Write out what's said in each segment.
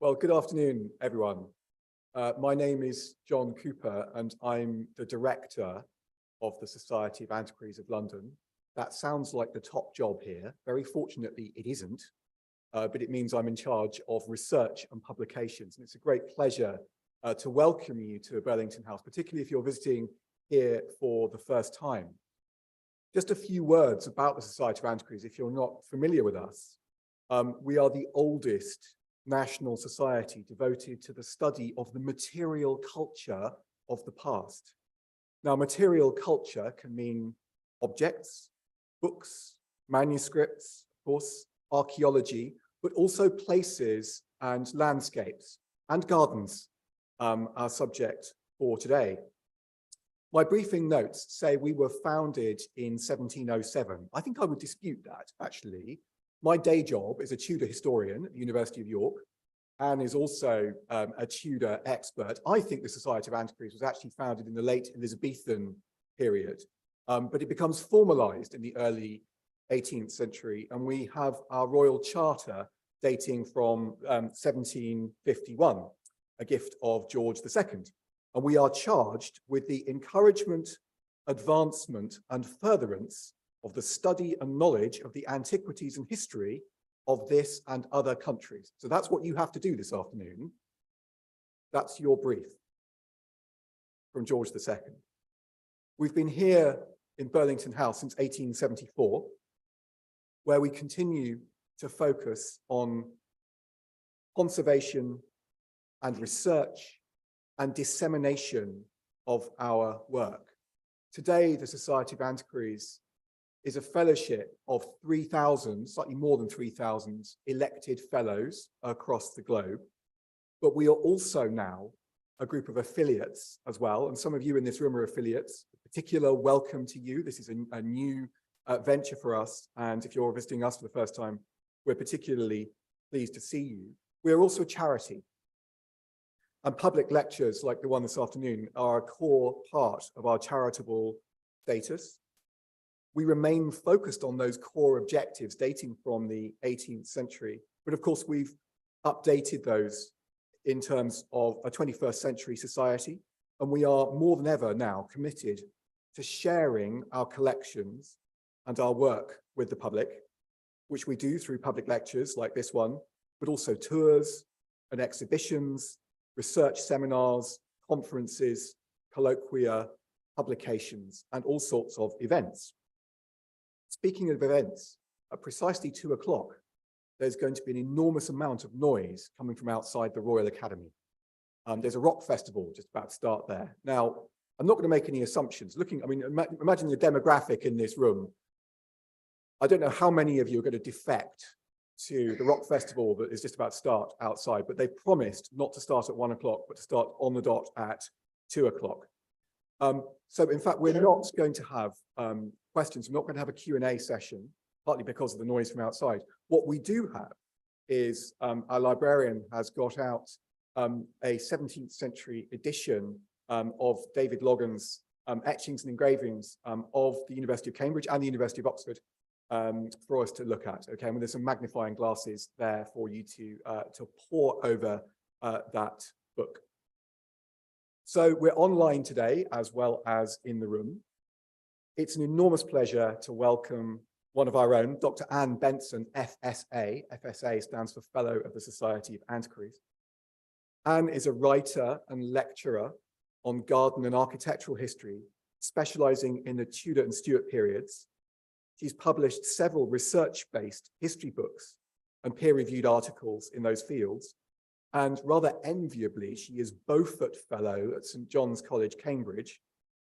Well, good afternoon, everyone. My name is John Cooper, and I'm the director of the Society of Antiquaries of London. That sounds like the top job here. Very fortunately, it isn't, but it means I'm in charge of research and publications. And it's a great pleasure to welcome you to Burlington House, particularly if you're visiting here for the first time. Just a few words about the Society of Antiquaries, if you're not familiar with us. We are the oldest national society devoted to the study of the material culture of the past. Now, material culture can mean objects, books, manuscripts, of course, archaeology, but also places and landscapes and gardens, our subject for today. My briefing notes say we were founded in 1707. I think I would dispute that, actually. My day job is a Tudor historian at the University of York and is also a Tudor expert. I think the Society of Antiquaries was actually founded in the late Elizabethan period, but it becomes formalized in the early 18th century, and we have our royal charter dating from 1751, a gift of George II. And we are charged with the encouragement, advancement, and furtherance of the study and knowledge of the antiquities and history of this and other countries. So that's what you have to do this afternoon. That's your brief from George II. We've been here in Burlington House since 1874, where we continue to focus on conservation and research and dissemination of our work. Today, the Society of Antiquaries is a fellowship of 3,000, slightly more than 3,000 elected fellows across the globe. But we are also now a group of affiliates as well. And some of you in this room are affiliates. A particular welcome to you. This is a new venture for us. And if you're visiting us for the first time, we're particularly pleased to see you. We are also a charity. And public lectures like the one this afternoon are a core part of our charitable status. We remain focused on those core objectives dating from the 18th century. But of course, we've updated those in terms of a 21st century society. And we are more than ever now committed to sharing our collections and our work with the public, which we do through public lectures like this one, but also tours and exhibitions, research seminars, conferences, colloquia, publications, and all sorts of events. Speaking of events, at precisely 2 o'clock, there's going to be an enormous amount of noise coming from outside the Royal Academy. There's a rock festival just about to start there. Now, I'm not going to make any assumptions. Imagine the demographic in this room. I don't know how many of you are going to defect to the rock festival that is just about to start outside, but they've promised not to start at 1 o'clock, but to start on the dot at 2 o'clock. So in fact, we're not going to have questions. We're not going to have a Q&A session, partly because of the noise from outside. What we do have is our librarian has got out a 17th century edition of David Logan's etchings and engravings of the University of Cambridge and the University of Oxford for us to look at. Okay, and there's some magnifying glasses there for you to pore over that book. So we're online today as well as in the room. It's an enormous pleasure to welcome one of our own, Dr. Anne Benson, FSA. FSA stands for Fellow of the Society of Antiquaries. Anne is a writer and lecturer on garden and architectural history, specializing in the Tudor and Stuart periods. She's published several research-based history books and peer-reviewed articles in those fields. And rather enviably, she is Beaufort Fellow at St. John's College, Cambridge,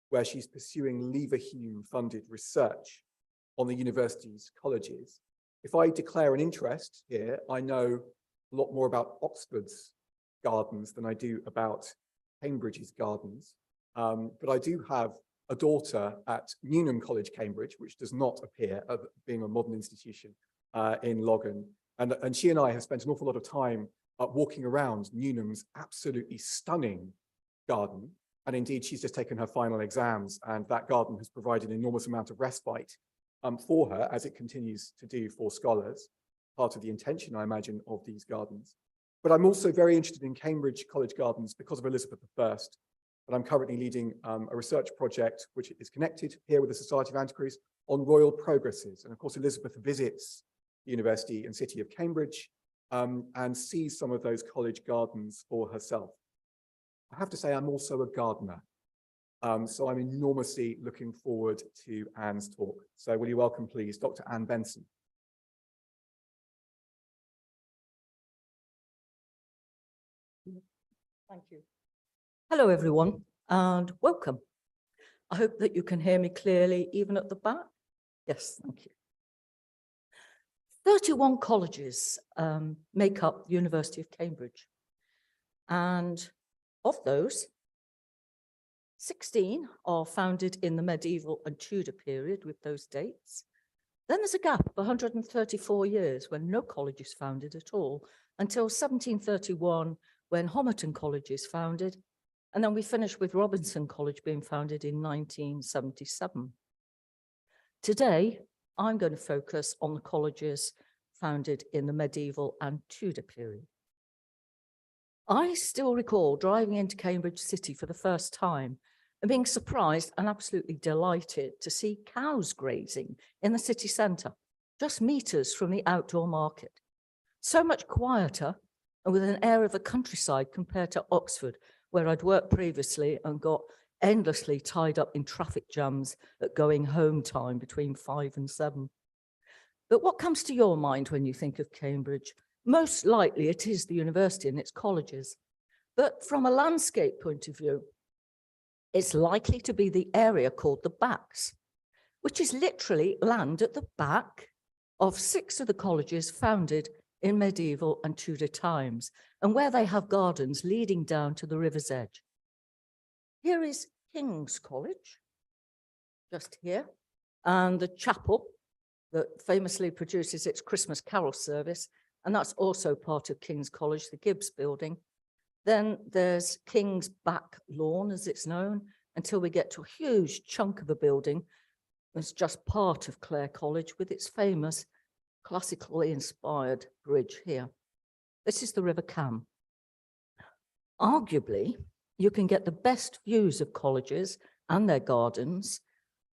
where she's pursuing Leverhulme-funded research on the university's colleges. If I declare an interest here, I know a lot more about Oxford's gardens than I do about Cambridge's gardens. But I do have a daughter at Newnham College, Cambridge, which does not appear as being a modern institution in Logan. And she and I have spent an awful lot of time walking around Newnham's absolutely stunning garden. And indeed, she's just taken her final exams, and that garden has provided an enormous amount of respite for her, as it continues to do for scholars, part of the intention, I imagine, of these gardens. But I'm also very interested in Cambridge College Gardens because of Elizabeth I. And I'm currently leading a research project which is connected here with the Society of Antiquaries on royal progresses. And of course, Elizabeth visits the University and City of Cambridge and sees some of those college gardens for herself. I have to say, I'm also a gardener. So I'm enormously looking forward to Anne's talk. So will you welcome, please, Dr. Anne Benson. Thank you. Hello, everyone, and welcome. I hope that you can hear me clearly, even at the back. Yes, thank you. 31 colleges make up the University of Cambridge. And of those, 16 are founded in the medieval and Tudor period with those dates. Then there's a gap of 134 years when no college is founded at all, until 1731, when Homerton College is founded. And then we finish with Robinson College being founded in 1977. Today, I'm going to focus on the colleges founded in the medieval and Tudor period. I still recall driving into Cambridge City for the first time and being surprised and absolutely delighted to see cows grazing in the city centre, just meters from the outdoor market. So much quieter and with an air of the countryside compared to Oxford, where I'd worked previously and got endlessly tied up in traffic jams at going home time between 5 and 7. But what comes to your mind when you think of Cambridge? Most likely it is the university and its colleges. But from a landscape point of view, it's likely to be the area called the Backs, which is literally land at the back of 6 of the colleges founded in medieval and Tudor times, and where they have gardens leading down to the river's edge. Here is King's College, just here, and the chapel that famously produces its Christmas carol service, and that's also part of King's College, the Gibbs building. Then there's King's Back Lawn, as it's known, until we get to a huge chunk of a building that's just part of Clare College with its famous classically inspired bridge here. This is the River Cam. Arguably, you can get the best views of colleges and their gardens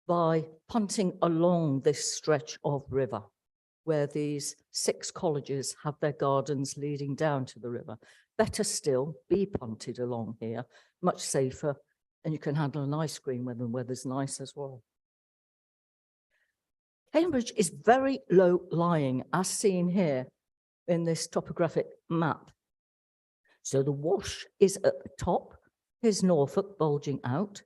by punting along this stretch of river, where these 6 colleges have their gardens leading down to the river. Better still, be punted along here, much safer, and you can handle an ice cream when the weather's nice as well. Cambridge is very low lying, as seen here in this topographic map. So the Wash is at the top, here's Norfolk bulging out,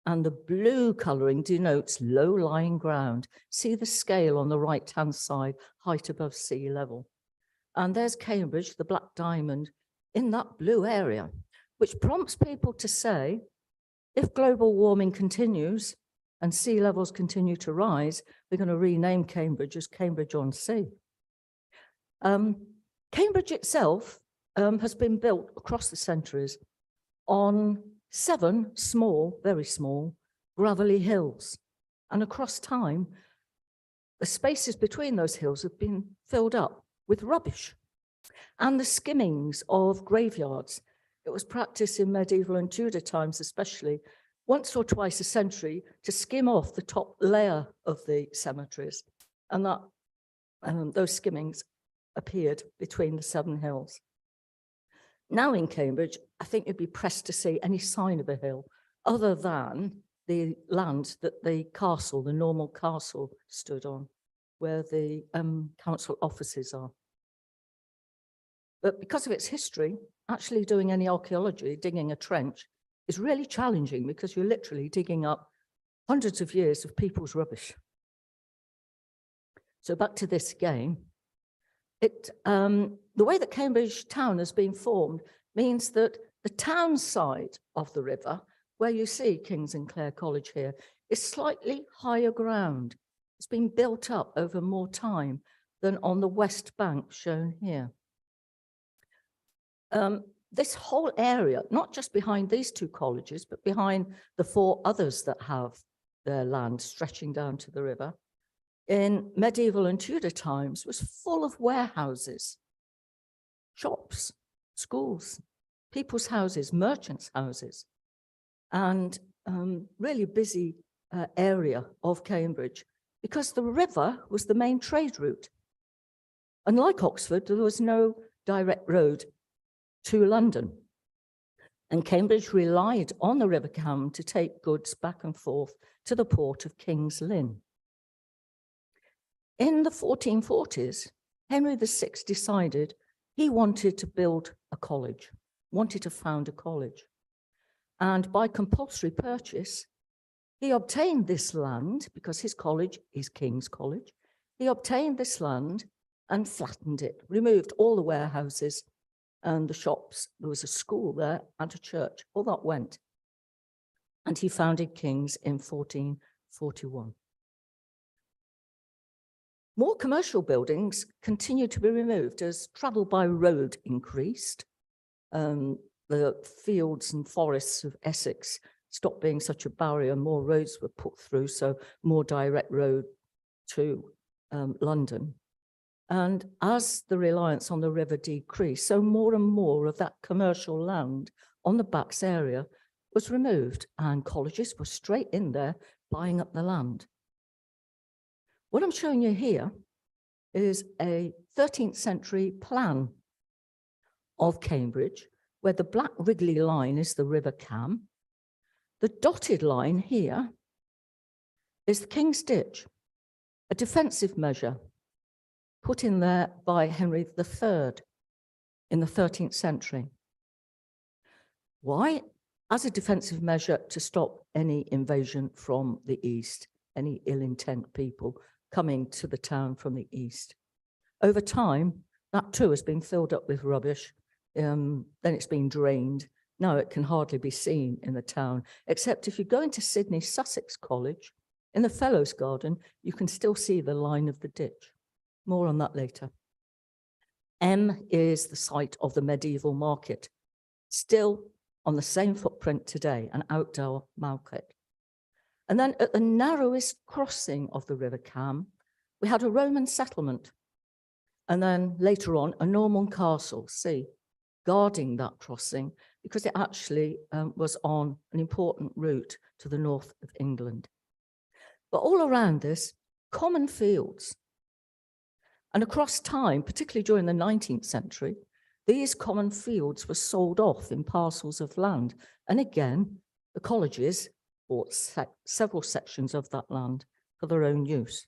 and the blue colouring denotes low-lying ground. See the scale on the right-hand side, height above sea level. And there's Cambridge, the Black Diamond, in that blue area, which prompts people to say, if global warming continues and sea levels continue to rise, we're going to rename Cambridge as Cambridge-on-Sea. Cambridge itself has been built across the centuries on 7 small, very small, gravelly hills. And across time, the spaces between those hills have been filled up with rubbish. And the skimmings of graveyards. It was practiced in medieval and Tudor times, especially once or twice a century, to skim off the top layer of the cemeteries. And that those skimmings appeared between the 7 hills. Now in Cambridge, I think you'd be pressed to see any sign of a hill other than the land that the castle, the normal castle, stood on, where the council offices are. But because of its history, actually doing any archaeology, digging a trench, is really challenging because you're literally digging up hundreds of years of people's rubbish. So back to this again. The way that Cambridge town has been formed means that the town side of the river, where you see King's and Clare College here, is slightly higher ground. It's been built up over more time than on the west bank shown here. This whole area, not just behind these 2 colleges, but behind the 4 others that have their land stretching down to the river, in medieval and Tudor times was full of warehouses, shops, schools, people's houses, merchants' houses, and really busy area of Cambridge, because the river was the main trade route. Unlike Oxford, there was no direct road to London. And Cambridge relied on the River Cam to take goods back and forth to the port of King's Lynn. In the 1440s, Henry VI decided he wanted to build a college, wanted to found a college. And by compulsory purchase, he obtained this land, because his college is King's College. He obtained this land and flattened it, removed all the warehouses and the shops. There was a school there and a church. All that went. And he founded King's in 1441. More commercial buildings continued to be removed as travel by road increased. The fields and forests of Essex stopped being such a barrier. More roads were put through, so more direct road to London. And as the reliance on the river decreased, so more and more of that commercial land on the Backs area was removed, and colleges were straight in there buying up the land. What I'm showing you here is a 13th century plan of Cambridge, where the black wriggly line is the River Cam. The dotted line here is the King's Ditch, a defensive measure put in there by Henry III in the 13th century. Why? As a defensive measure to stop any invasion from the east, any ill-intent people coming to the town from the east. Over time, that too has been filled up with rubbish. Then it's been drained. Now it can hardly be seen in the town, except if you go into Sydney Sussex College, in the Fellows Garden, you can still see the line of the ditch. More on that later. M is the site of the medieval market, still on the same footprint today, an outdoor market. And then at the narrowest crossing of the River Cam, we had a Roman settlement. And then later on, a Norman castle, see, guarding that crossing, because it actually was on an important route to the north of England. But all around this, common fields. And across time, particularly during the 19th century, these common fields were sold off in parcels of land. And again, the colleges bought several sections of that land for their own use.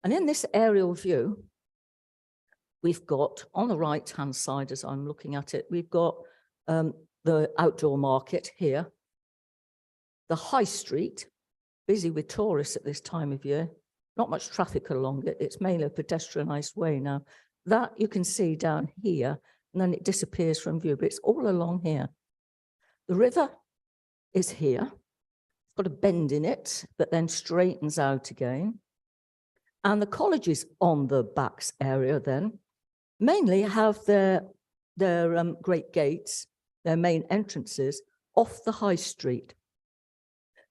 And in this aerial view, we've got, on the right-hand side, as I'm looking at it, we've got the outdoor market here, the high street, busy with tourists at this time of year, not much traffic along it. It's mainly a pedestrianised way now. That you can see down here, and then it disappears from view, but it's all along here. The river is here. It's got a bend in it, but then straightens out again. And the colleges on the Backs area then mainly have their great gates, their main entrances off the high street.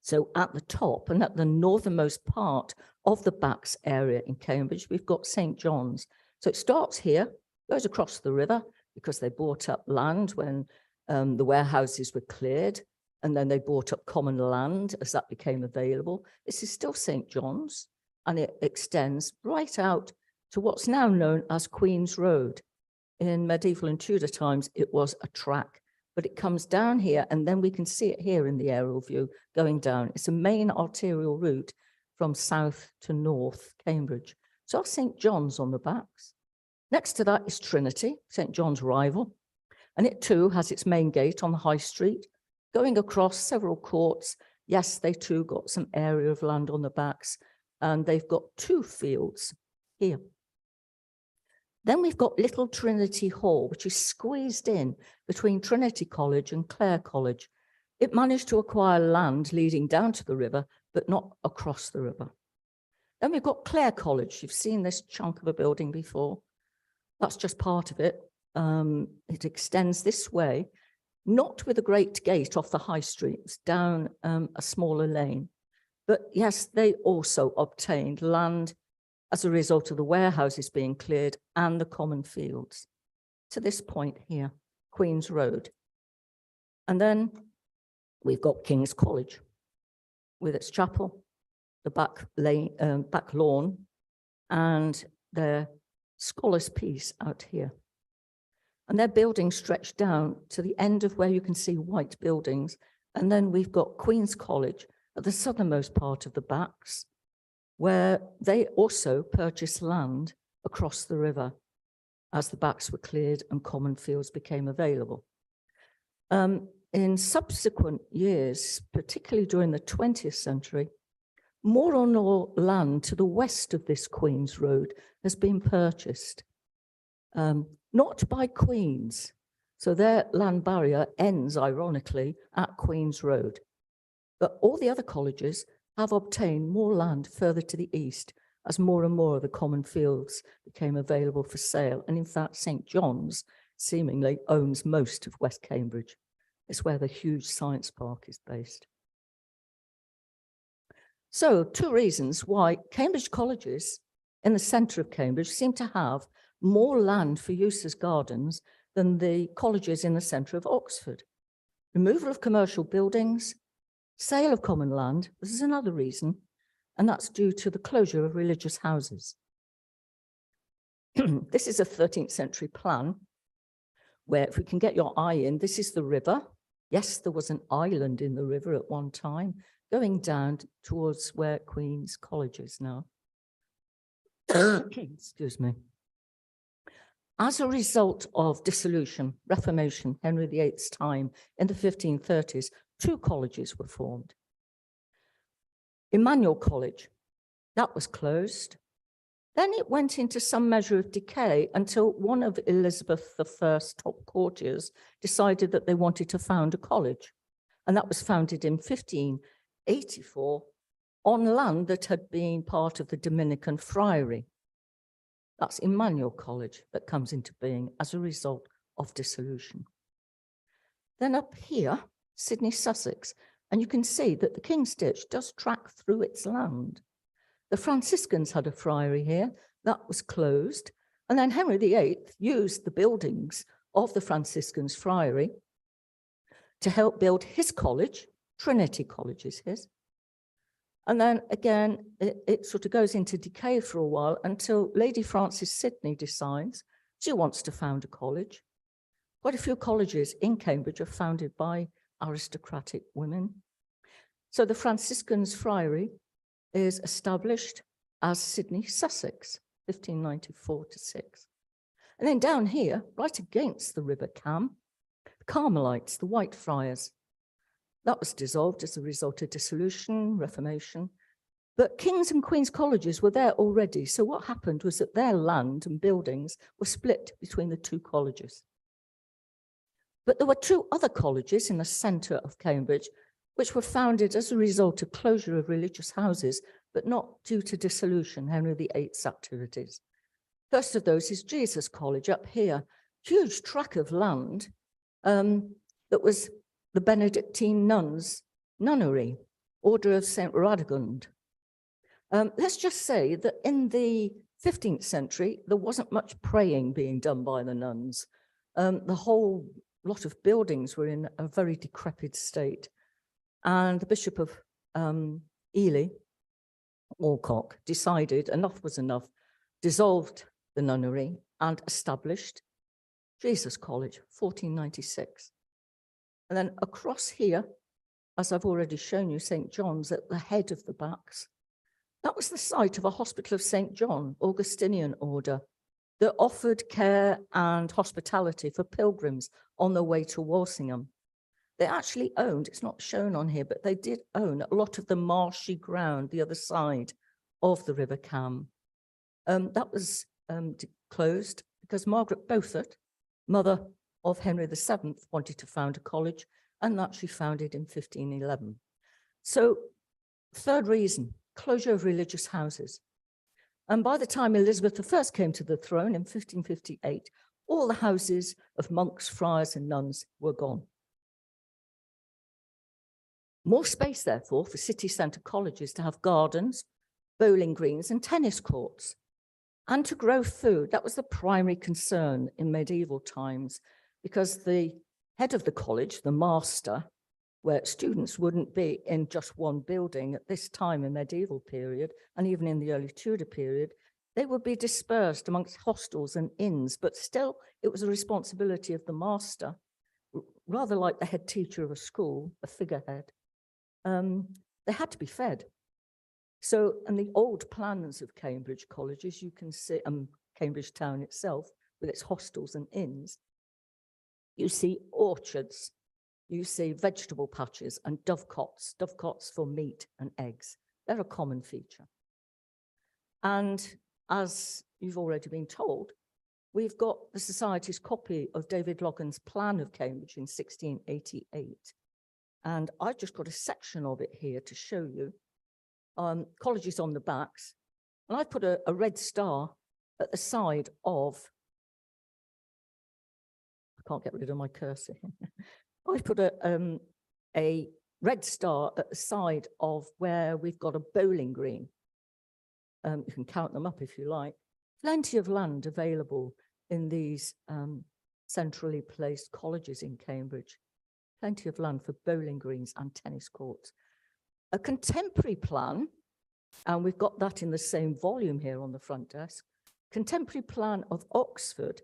So at the top and at the northernmost part of the Backs area in Cambridge, we've got St. John's. So it starts here, goes across the river because they bought up land when the warehouses were cleared, and then they bought up common land as that became available. This is still St. John's, and it extends right out to what's now known as Queen's Road. In medieval and Tudor times, it was a track, but it comes down here, and then we can see it here in the aerial view going down. It's a main arterial route from south to north Cambridge. So that's St. John's on the Backs. Next to that is Trinity, St. John's rival, and it too has its main gate on the high street, going across several courts. Yes, they too got some area of land on the Backs, and they've got two fields here. Then we've got Little Trinity Hall, which is squeezed in between Trinity College and Clare College. It managed to acquire land leading down to the river, but not across the river. Then we've got Clare College. You've seen this chunk of a building before. That's just part of it. It extends this way, not with a great gate off the high street, it's down a smaller lane. But yes, they also obtained land as a result of the warehouses being cleared and the common fields. to this point here, Queen's Road. And then we've got King's College with its chapel, the back lawn, and their scholars' piece out here. And their buildings stretch down to the end of where you can see white buildings. And then we've got Queen's College at the southernmost part of the backs, where they also purchased land across the river as the backs were cleared and common fields became available. In subsequent years, particularly during the 20th century, more and more land to the west of this Queen's Road has been purchased, not by Queen's. So their land barrier ends, ironically, at Queen's Road. But all the other colleges have obtained more land further to the east as more and more of the common fields became available for sale. And in fact, St. John's seemingly owns most of West Cambridge. It's where the huge science park is based. So 2 reasons why Cambridge colleges in the centre of Cambridge seem to have more land for use as gardens than the colleges in the centre of Oxford. Removal of commercial buildings, sale of common land, this is another reason, and that's due to the closure of religious houses. This is a 13th century plan where, if we can get your eye in, this is the river. Yes, there was an island in the river at one time, going down towards where Queen's College is now. Excuse me. As a result of dissolution, Reformation, Henry VIII's time in the 1530s, 2 colleges were formed. Emmanuel College, that was closed. Then it went into some measure of decay until one of Elizabeth I's top courtiers decided that they wanted to found a college. And that was founded in 1584 on land that had been part of the Dominican friary. That's Emmanuel College that comes into being as a result of dissolution. Then up here, Sydney, Sussex, and you can see that the King's Ditch does track through its land. The Franciscans had a friary here, that was closed, and then Henry VIII used the buildings of the Franciscans' friary to help build his college. Trinity College is his. And then again, it sort of goes into decay for a while until Lady Frances Sidney decides she wants to found a college. Quite a few colleges in Cambridge are founded by aristocratic women. So the Franciscans' friary is established as Sydney, Sussex, 1594 to 6. And then down here, right against the River Cam, the Carmelites, the White Friars. That was dissolved as a result of dissolution, Reformation. But King's and Queen's colleges were there already. So what happened was that their land and buildings were split between the 2 colleges. But there were 2 other colleges in the centre of Cambridge, which were founded as a result of closure of religious houses, but not due to dissolution, Henry VIII's activities. First of those is Jesus College up here, huge tract of land that was the Benedictine nuns' nunnery, Order of St. Radegund. Let's just say that in the 15th century, there wasn't much praying being done by the nuns. The whole lot of buildings were in a very decrepit state. And the Bishop of Ely, Alcock, decided enough was enough, dissolved the nunnery and established Jesus College, 1496. And then across here, as I've already shown you, St. John's at the head of the backs. That was the site of a hospital of St. John, Augustinian order, that offered care and hospitality for pilgrims on their way to Walsingham. They actually owned, it's not shown on here, but they did own a lot of the marshy ground, the other side of the River Cam. That was closed because Margaret Beaufort, mother of Henry VII, wanted to found a college, and that she founded in 1511. So, 3rd reason, closure of religious houses. And by the time Elizabeth I came to the throne in 1558, all the houses of monks, friars, and nuns were gone. More space, therefore, for city centre colleges to have gardens, bowling greens, and tennis courts. And to grow food, that was the primary concern in medieval times, because the head of the college, the master, where students wouldn't be in just one building at this time in medieval period, and even in the early Tudor period, they would be dispersed amongst hostels and inns, but still it was a responsibility of the master, rather like the head teacher of a school, a figurehead. They had to be fed. So, and the old plans of Cambridge colleges, you can see, Cambridge town itself, with its hostels and inns, you see orchards, you see vegetable patches and dovecots for meat and eggs. They're a common feature. And as you've already been told, we've got the Society's copy of David Logan's plan of Cambridge in 1688. And I've just got a section of it here to show you. Colleges on the backs. And I put a red star at the side of, I can't get rid of my cursor here. I put a red star at the side of where we've got a bowling green. You can count them up if you like. Plenty of land available in these centrally placed colleges in Cambridge. Plenty of land for bowling greens and tennis courts. A contemporary plan, and we've got that in the same volume here on the front desk, contemporary plan of Oxford.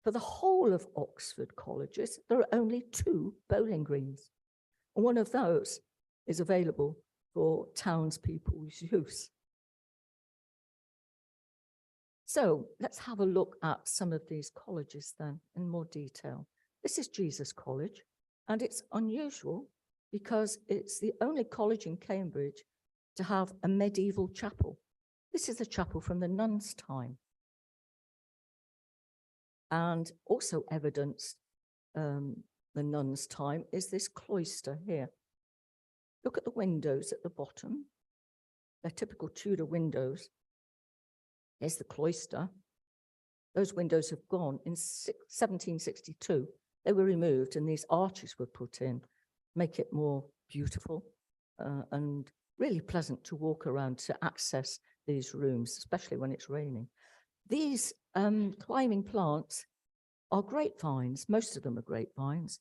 For the whole of Oxford colleges, there are only 2 bowling greens. And one of those is available for townspeople's use. So let's have a look at some of these colleges then in more detail. This is Jesus College, and it's unusual because it's the only college in Cambridge to have a medieval chapel. This is a chapel from the nuns' time. And also evidenced the nuns' time is this cloister here. Look at the windows at the bottom. They're typical Tudor windows. Here's the cloister. Those windows have gone in 1762. They were removed and these arches were put in, make it more beautiful and really pleasant to walk around to access these rooms, especially when it's raining. These climbing plants are grapevines. Most of them are grapevines,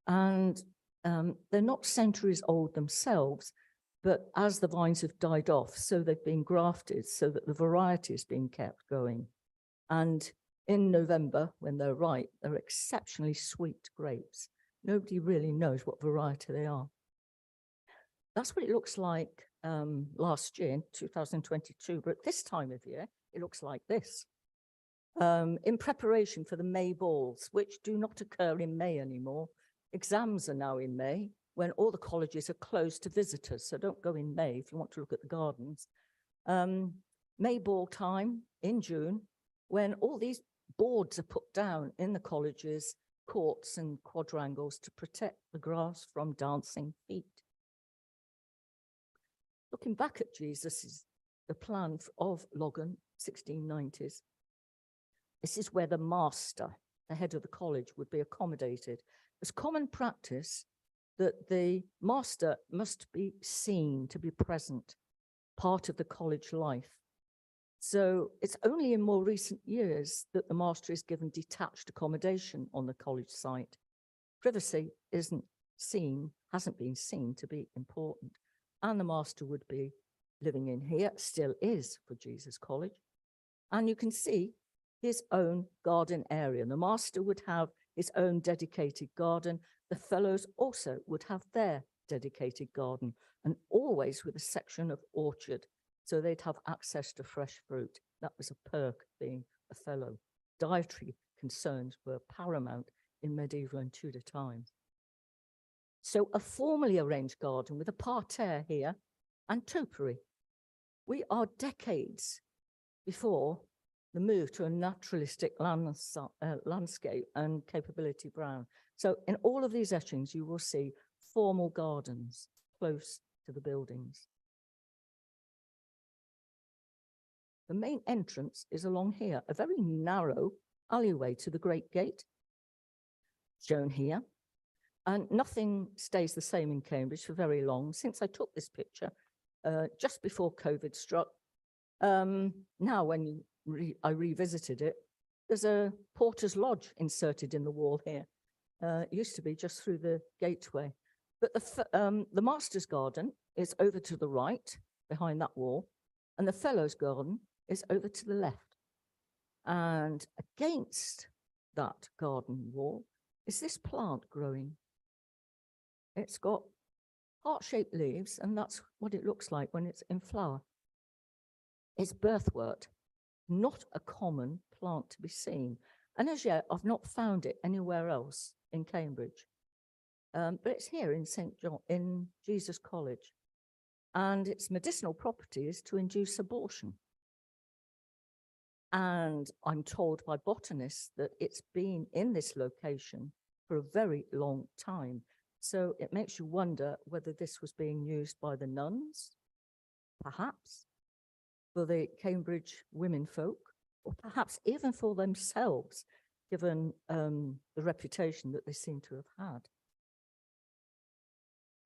and they're not centuries old themselves, but as the vines have died off, so they've been grafted so that the variety is being kept going. And in November, when they're ripe, they're exceptionally sweet grapes. Nobody really knows what variety they are. That's what it looks like last year, in 2022, but at this time of year, it looks like this. In preparation for the May balls, which do not occur in May anymore. Exams are now in May, when all the colleges are closed to visitors, so don't go in May if you want to look at the gardens. May ball time in June, when all these boards are put down in the colleges, courts and quadrangles to protect the grass from dancing feet. Looking back at Jesus, the plan of Logan, 1690s. This is where the master, the head of the college, would be accommodated. It's common practice that the master must be seen to be present, part of the college life. So it's only in more recent years that the master is given detached accommodation on the college site. Privacy hasn't been seen to be important. And the master would be living in here, still is for Jesus College. And you can see his own garden area. The master would have his own dedicated garden. The fellows also would have their dedicated garden, and always with a section of orchard. So they'd have access to fresh fruit. That was a perk being a fellow. Dietary concerns were paramount in medieval and Tudor times. So a formally arranged garden with a parterre here and topiary. We are decades before the move to a naturalistic landscape and capability brown. So in all of these etchings, you will see formal gardens close to the buildings. The main entrance is along here, a very narrow alleyway to the Great Gate, shown here. And nothing stays the same in Cambridge for very long. Since I took this picture, just before COVID struck, now when you I revisited it, there's a porter's lodge inserted in the wall here. It used to be just through the gateway. But the master's garden is over to the right, behind that wall, and the fellows' garden is over to the left. And against that garden wall is this plant growing. It's got heart-shaped leaves, and that's what it looks like when it's in flower. It's birthwort, not a common plant to be seen. And as yet, I've not found it anywhere else in Cambridge. But it's here in St. John, in Jesus College. And its medicinal property is to induce abortion. And I'm told by botanists that it's been in this location for a very long time. So it makes you wonder whether this was being used by the nuns, perhaps, for the Cambridge women folk, or perhaps even for themselves, given the reputation that they seem to have had.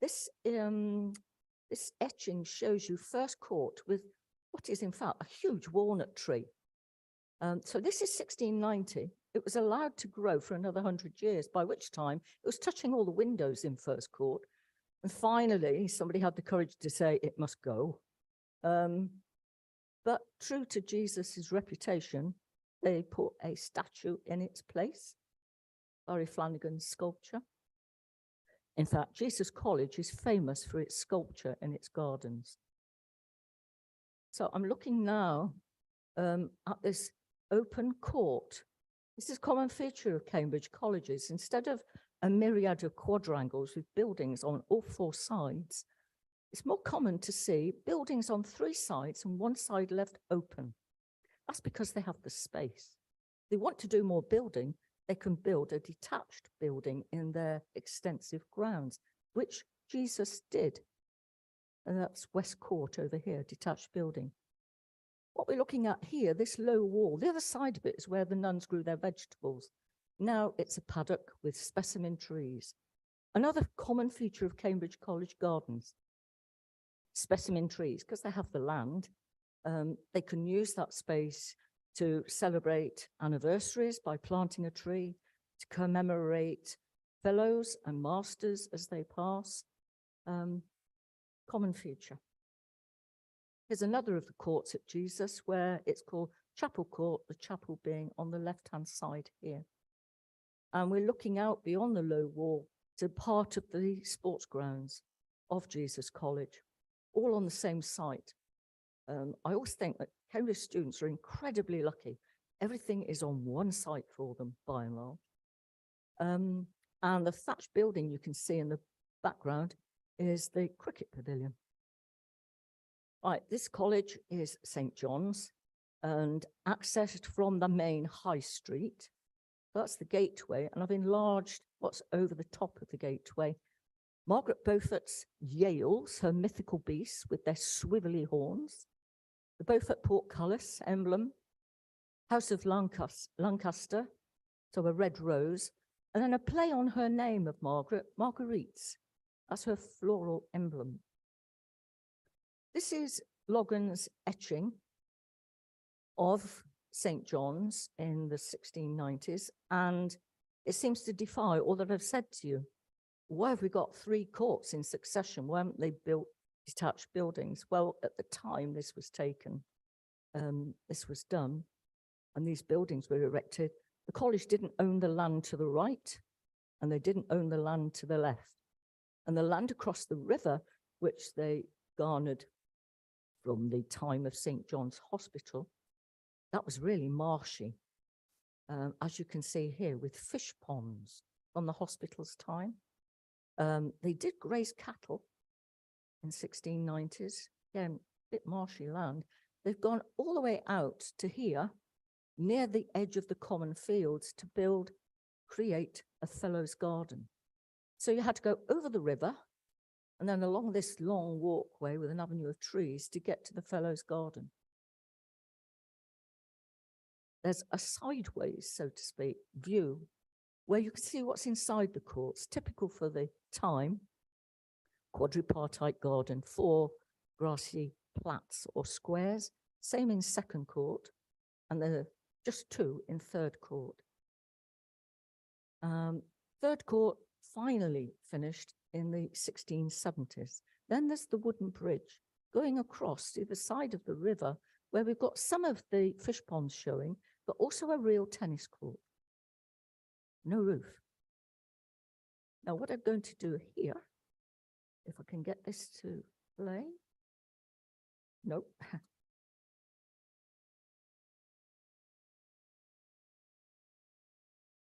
This etching shows you first court with what is in fact a huge walnut tree. So this is 1690. It was allowed to grow for another 100 years, by which time it was touching all the windows in first court. And finally, somebody had the courage to say it must go. But true to Jesus's reputation, they put a statue in its place, Barry Flanagan's sculpture. In fact, Jesus College is famous for its sculpture in its gardens. So I'm looking now at this open court. This is a common feature of Cambridge colleges. Instead of a myriad of quadrangles with buildings on all four sides, it's more common to see buildings on three sides and one side left open. That's because they have the space. If they want to do more building, they can build a detached building in their extensive grounds, which Jesus did. And that's West Court over here, detached building. What we're looking at here, this low wall, the other side of it is where the nuns grew their vegetables. Now it's a paddock with specimen trees. Another common feature of Cambridge College gardens, specimen trees, because they have the land. They can use that space to celebrate anniversaries by planting a tree, to commemorate fellows and masters as they pass. Common feature. Here's another of the courts at Jesus where it's called Chapel Court, the chapel being on the left-hand side here. And we're looking out beyond the low wall to part of the sports grounds of Jesus College, all on the same site. I always think that Cambridge students are incredibly lucky. Everything is on one site for them, by and large. And the thatched building you can see in the background is the cricket pavilion. Right, this college is St. John's and accessed from the main high street. That's the gateway, and I've enlarged what's over the top of the gateway. Margaret Beaufort's Yales, her mythical beasts with their swivelly horns, the Beaufort portcullis emblem, House of Lancaster, so a red rose, and then a play on her name of Margaret, Marguerite's. That's her floral emblem. This is Logan's etching of St. John's in the 1690s, and it seems to defy all that I've said to you. Why have we got three courts in succession? Why haven't they built detached buildings? Well, at the time this was taken, this was done, and these buildings were erected. The college didn't own the land to the right, and they didn't own the land to the left. And the land across the river, which they garnered from the time of St. John's Hospital, that was really marshy, as you can see here, with fish ponds from the hospital's time. They did graze cattle in 1690s, again, a bit marshy land. They've gone all the way out to here, near the edge of the common fields, to create a fellow's garden. So you had to go over the river and then along this long walkway with an avenue of trees to get to the fellow's garden. There's a sideways, so to speak, view where you can see what's inside the courts, typical for the time. Quadripartite garden, 4 grassy plats or squares, same in second court. and there are just 2 in Third Court. Third Court finally finished in the 1670s. Then there's the wooden bridge going across either side of the river, where we've got some of the fish ponds showing, but also a real tennis court. No roof. Now, what I'm going to do here, if I can get this to play. Nope.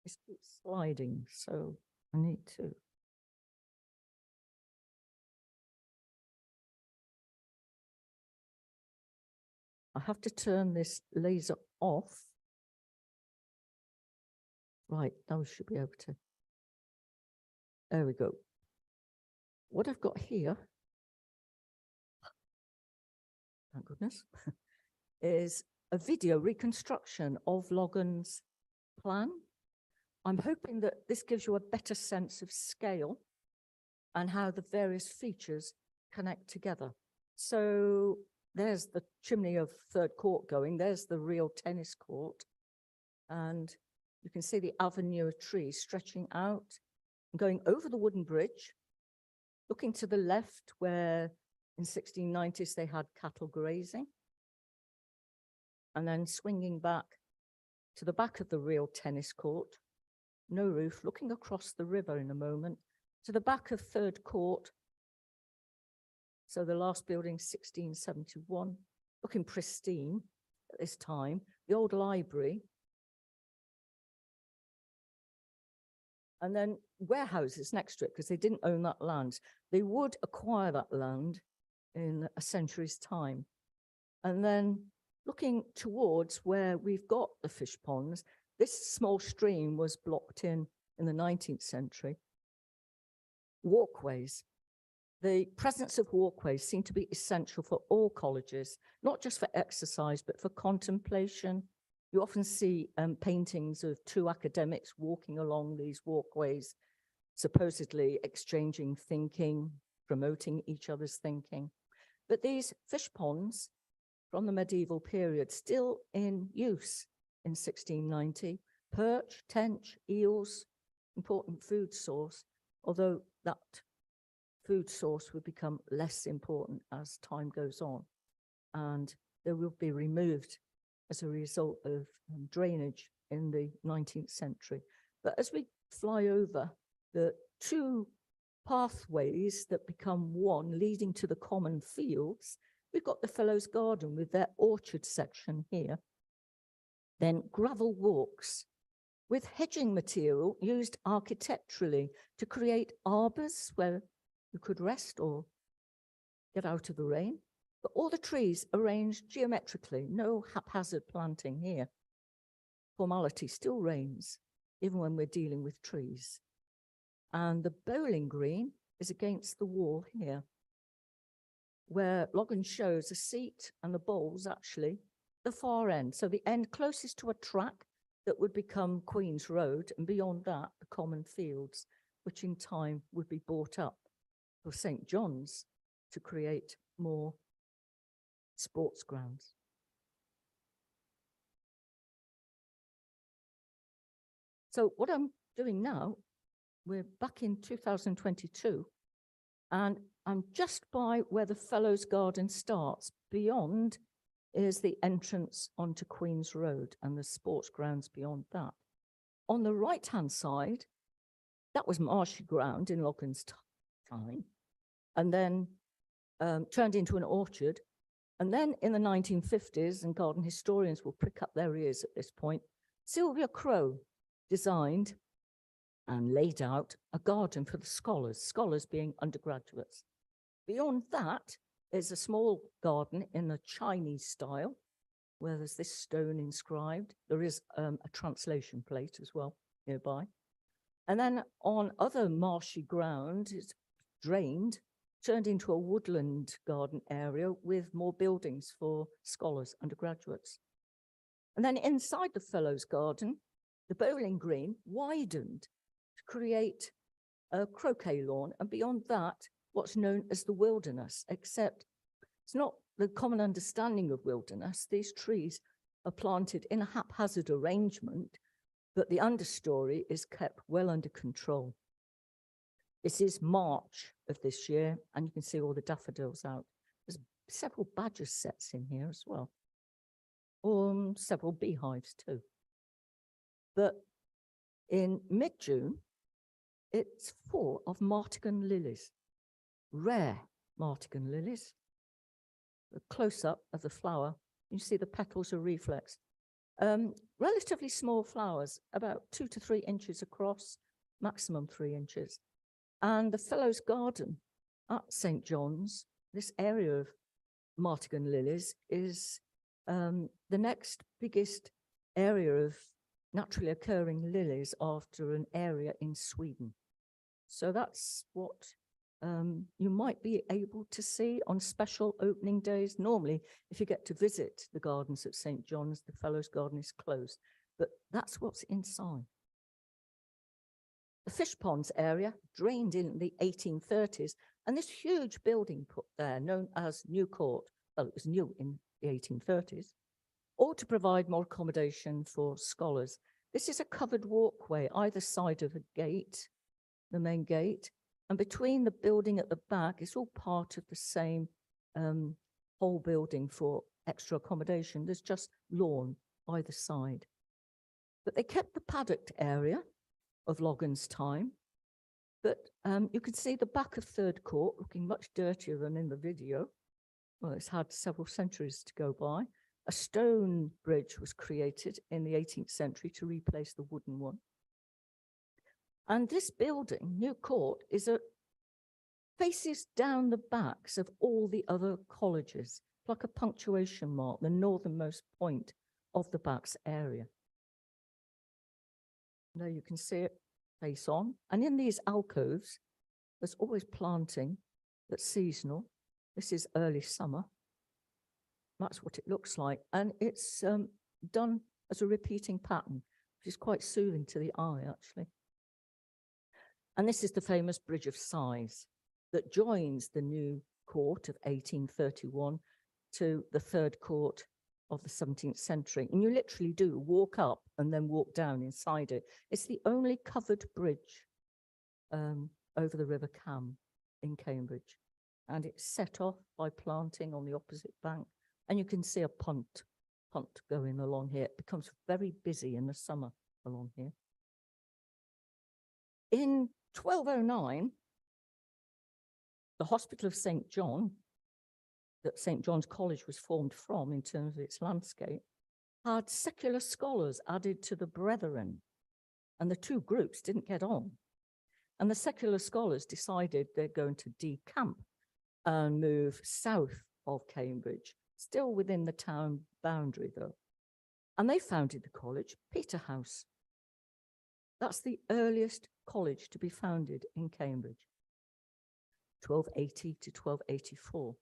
It keeps sliding, so I need to. I have to turn this laser off. Right, now we should be able to. There we go. What I've got here, thank goodness, is a video reconstruction of Logan's plan. I'm hoping that this gives you a better sense of scale and how the various features connect together. So there's the chimney of Third Court going, there's the real tennis court, and you can see the avenue of trees stretching out and going over the wooden bridge, looking to the left where in 1690s they had cattle grazing, and then swinging back to the back of the real tennis court, no roof, looking across the river in a moment, to the back of Third Court. So the last building, 1671, looking pristine at this time, the old library. And then warehouses next to it, because they didn't own that land. They would acquire that land in a century's time. And then looking towards where we've got the fish ponds, this small stream was blocked in the 19th century. Walkways. The presence of walkways seemed to be essential for all colleges, not just for exercise, but for contemplation. You often see paintings of 2 academics walking along these walkways, supposedly exchanging thinking, promoting each other's thinking. But these fish ponds from the medieval period, still in use in 1690, perch, tench, eels, important food source, although that food source would become less important as time goes on, and they will be removed as a result of drainage in the 19th century. But as we fly over the 2 pathways that become one leading to the common fields, we've got the Fellows' Garden with their orchard section here, then gravel walks with hedging material used architecturally to create arbors where you could rest or get out of the rain. But all the trees arranged geometrically, no haphazard planting here. Formality still reigns, even when we're dealing with trees. And the bowling green is against the wall here, where Logan shows a seat and the bowls actually the far end. So the end closest to a track that would become Queen's Road, and beyond that, the common fields, which in time would be bought up for St. John's to create more sports grounds. So what I'm doing now, we're back in 2022, and I'm just by where the Fellows' Garden starts. Beyond is the entrance onto Queen's Road and the sports grounds beyond that. On the right-hand side, that was marshy ground in Logan's time, and then turned into an orchard. And then in the 1950s, and garden historians will prick up their ears at this point, Sylvia Crowe designed and laid out a garden for the scholars being undergraduates. Beyond that is a small garden in a Chinese style, where there's this stone inscribed. There is a translation plate as well nearby. And then on other marshy ground, it's drained, turned into a woodland garden area with more buildings for scholars, undergraduates. And then inside the Fellows' Garden, the bowling green widened to create a croquet lawn, and beyond that, what's known as the wilderness, except it's not the common understanding of wilderness. These trees are planted in a haphazard arrangement, but the understory is kept well under control. This is March of this year, and you can see all the daffodils out. There's several badger sets in here as well. Several beehives too. But in mid-June, it's full of martigan lilies, rare martigan lilies. A close-up of the flower, you see the petals are reflex. Relatively small flowers, about 2 to 3 inches across, maximum 3 inches. And the Fellows' Garden at St. John's, this area of martigan lilies is the next biggest area of naturally occurring lilies after an area in Sweden. So that's what you might be able to see on special opening days. Normally, if you get to visit the gardens at St. John's, the Fellows' Garden is closed, but that's what's inside. The fish ponds area drained in the 1830s, and this huge building put there, known as New Court, well, it was new in the 1830s, all to provide more accommodation for scholars. This is a covered walkway either side of a gate, the main gate, and between the building at the back, it's all part of the same whole building for extra accommodation. There's just lawn either side. But they kept the paddocked area of Logan's time. But you can see the back of Third Court looking much dirtier than in the video. Well, it's had several centuries to go by. A stone bridge was created in the 18th century to replace the wooden one. And this building, New Court, faces down the backs of all the other colleges, like a punctuation mark, the northernmost point of the backs area. There you can see it face on. And in these alcoves, there's always planting that's seasonal. This is early summer. That's what it looks like. And it's done as a repeating pattern, which is quite soothing to the eye, actually. And this is the famous Bridge of Sighs that joins the New Court of 1831 to the Third Court of the 17th century. And you literally do walk up and then walk down inside it. It's the only covered bridge over the River Cam in Cambridge. And it's set off by planting on the opposite bank. And you can see a punt going along here. It becomes very busy in the summer along here. In 1209, the Hospital of St. John, that St. John's College was formed from in terms of its landscape, had secular scholars added to the Brethren, and the two groups didn't get on. And the secular scholars decided they're going to decamp and move south of Cambridge, still within the town boundary though. And they founded the college, Peterhouse. That's the earliest college to be founded in Cambridge, 1280 to 1284.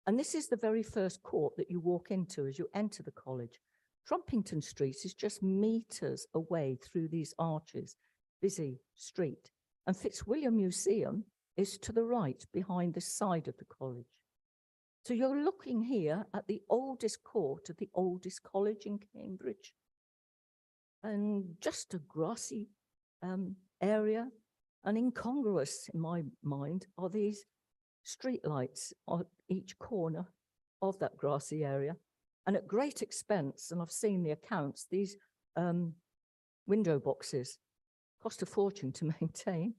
And this is the very first court that you walk into as you enter the college. Trumpington Street is just meters away through these arches, busy street. And Fitzwilliam Museum is to the right behind the side of the college. So you're looking here at the oldest court of the oldest college in Cambridge. And just a grassy area. And incongruous in my mind are these street lights on each corner of that grassy area. And at great expense, and I've seen the accounts, these window boxes cost a fortune to maintain.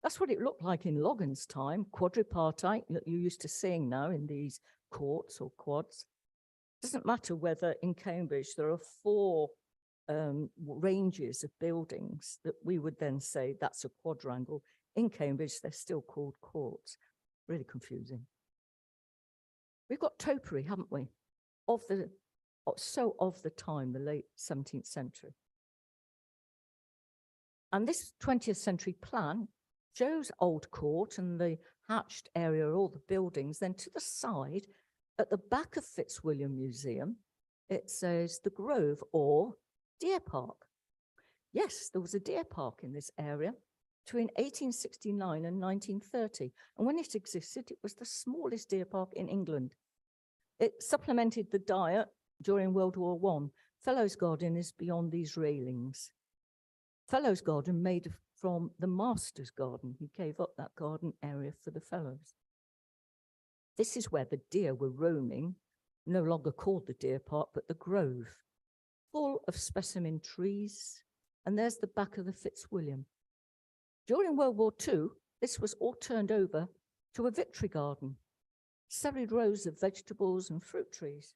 That's what it looked like in Logan's time, quadripartite that you're used to seeing now in these courts or quads. Doesn't matter whether in Cambridge there are 4 ranges of buildings that we would then say that's a quadrangle. In Cambridge, they're still called courts. Really confusing. We've got topiary, haven't we? Of the time, the late 17th century. And this 20th century plan shows Old Court and the hatched area, all the buildings. Then to the side, at the back of Fitzwilliam Museum, it says the Grove or Deer Park. Yes, there was a deer park in this area between 1869 and 1930. And when it existed, it was the smallest deer park in England. It supplemented the diet during World War I. Fellows Garden is beyond these railings. Fellows Garden made from the Master's Garden. He gave up that garden area for the Fellows. This is where the deer were roaming, no longer called the Deer Park, but the Grove, full of specimen trees. And there's the back of the Fitzwilliam. During World War II, this was all turned over to a Victory Garden, serried rows of vegetables and fruit trees.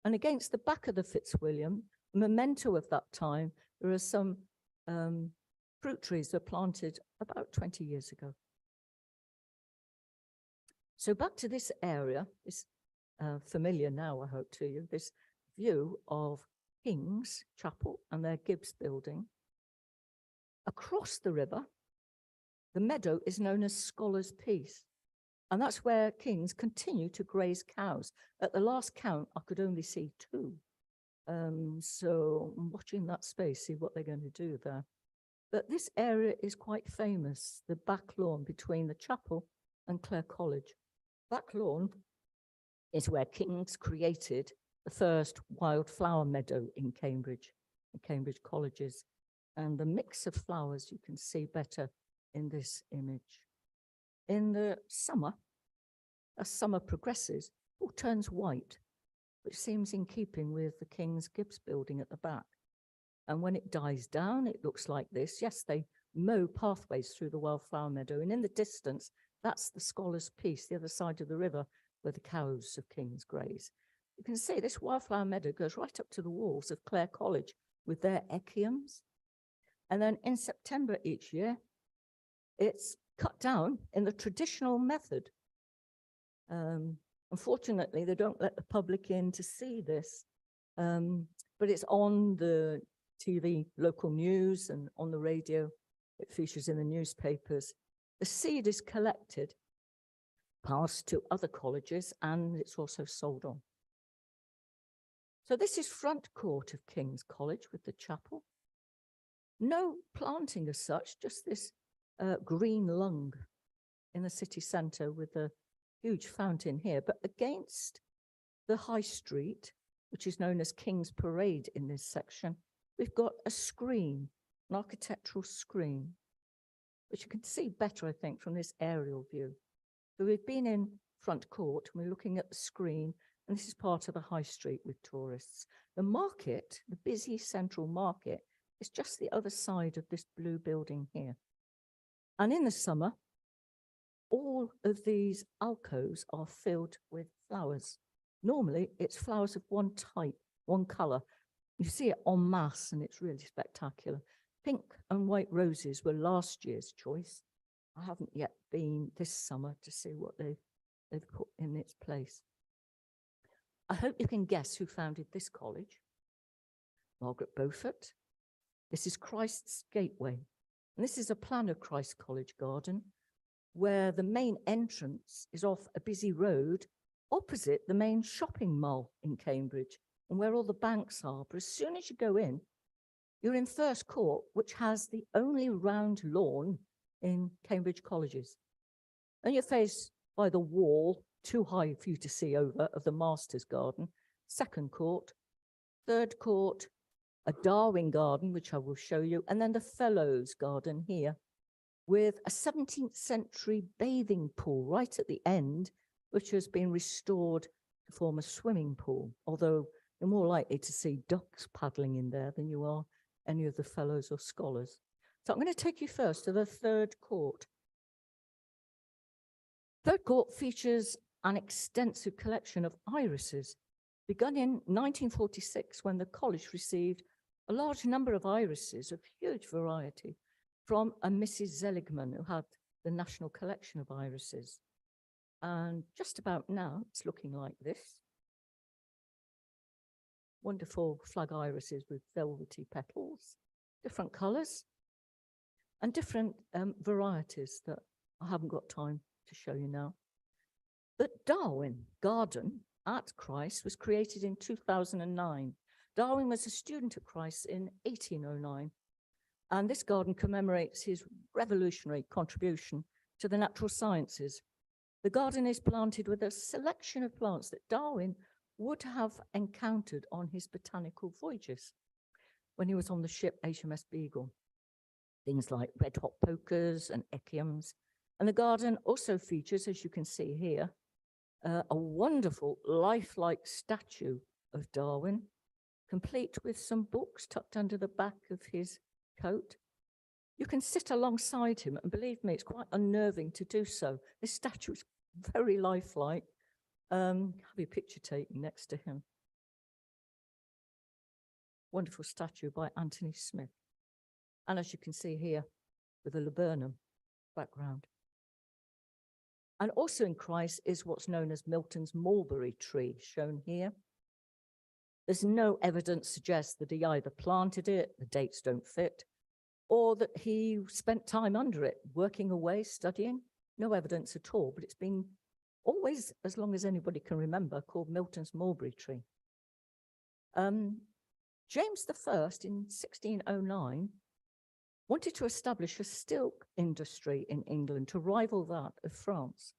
And against the back of the Fitzwilliam, memento of that time, there are some fruit trees that were planted about 20 years ago. So back to this area, it's familiar now, I hope, to you, this view of King's Chapel and their Gibbs building. Across the river, the meadow is known as Scholars' Peace, and that's where Kings continue to graze cows. At the last count, I could only see 2. So I'm watching that space, see what they're going to do there. But this area is quite famous, the back lawn between the chapel and Clare College. Back lawn is where Kings created the first wildflower meadow in Cambridge, the Cambridge colleges. And the mix of flowers you can see better in this image. In the summer, as summer progresses, it all turns white, which seems in keeping with the King's Gibbs building at the back. And when it dies down, it looks like this. Yes, they mow pathways through the wildflower meadow. And in the distance, that's the Scholars' Peace, the other side of the river, where the cows of Kings graze. You can see this wildflower meadow goes right up to the walls of Clare College with their echiums. And then in September each year, it's cut down in the traditional method. Unfortunately, they don't let the public in to see this, but it's on the TV local news and on the radio. It features in the newspapers. The seed is collected, passed to other colleges, and it's also sold on. So this is front court of King's College with the chapel. No planting as such, just this green lung in the city centre with a huge fountain here. But against the high street, which is known as King's Parade in this section, we've got a screen, an architectural screen, which you can see better, I think, from this aerial view. So we've been in front court, and we're looking at the screen, and this is part of the high street with tourists. The market, the busy central market, is just the other side of this blue building here. And in the summer, all of these alcoves are filled with flowers. Normally, it's flowers of one type, one colour. You see it en masse, and it's really spectacular. Pink and white roses were last year's choice. I haven't yet been this summer to see what they've put in its place. I hope you can guess who founded this college. Margaret Beaufort. This is Christ's Gateway. And this is a plan of Christ College Garden, where the main entrance is off a busy road opposite the main shopping mall in Cambridge, and where all the banks are. But as soon as you go in, you're in first court, which has the only round lawn in Cambridge colleges. And you're faced by the wall, too high for you to see over, of the Master's Garden, second court, third court, a Darwin garden, which I will show you, and then the Fellows Garden here, with a 17th century bathing pool right at the end, which has been restored to form a swimming pool, although you're more likely to see ducks paddling in there than you are any of the Fellows or scholars. So I'm going to take you first to the third court. Third court features an extensive collection of irises, begun in 1946 when the college received a large number of irises of huge variety from a Mrs. Seligman, who had the national collection of irises. And just about now, it's looking like this. Wonderful flag irises with velvety petals, different colours, and different varieties that I haven't got time to show you now. The Darwin Garden at Christ was created in 2009. Darwin was a student at Christ in 1809, and this garden commemorates his revolutionary contribution to the natural sciences. The garden is planted with a selection of plants that Darwin would have encountered on his botanical voyages when he was on the ship HMS Beagle. Things like red hot pokers and echiums. And the garden also features, as you can see here, a wonderful lifelike statue of Darwin, complete with some books tucked under the back of his coat. You can sit alongside him, and believe me, it's quite unnerving to do so. This statue is very lifelike. Have your picture taken next to him. Wonderful statue by Anthony Smith. And as you can see here, with a laburnum background. And also in Christ is what's known as Milton's mulberry tree, shown here. There's no evidence suggests that he either planted it, the dates don't fit, or that he spent time under it, working away, studying. No evidence at all, but it's been always, as long as anybody can remember, called Milton's mulberry tree. James I in 1609 wanted to establish a silk industry in England to rival that of France.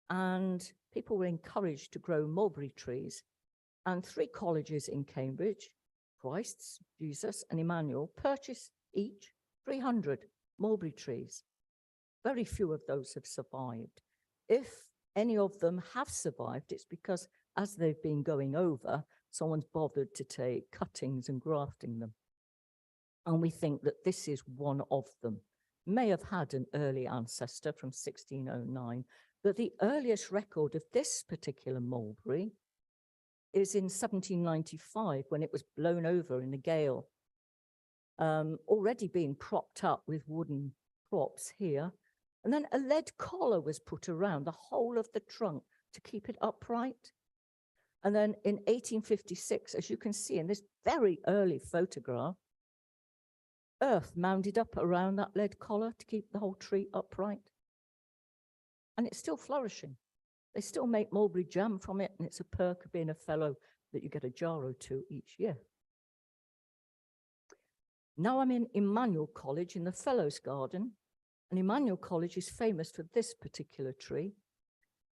And people were encouraged to grow mulberry trees. And 3 colleges in Cambridge, Christ's, Jesus, and Emmanuel, purchased each 300 mulberry trees. Very few of those have survived. If any of them have survived, it's because as they've been going over, someone's bothered to take cuttings and grafting them. And we think that this is one of them. May have had an early ancestor from 1609, but the earliest record of this particular mulberry is in 1795, when it was blown over in a gale, already being propped up with wooden props here. And then a lead collar was put around the whole of the trunk to keep it upright. And then in 1856, as you can see in this very early photograph, earth mounded up around that lead collar to keep the whole tree upright. And it's still flourishing. They still make mulberry jam from it, and it's a perk of being a fellow that you get a jar or 2 each year. Now I'm in Emmanuel College in the Fellows Garden, and Emmanuel College is famous for this particular tree,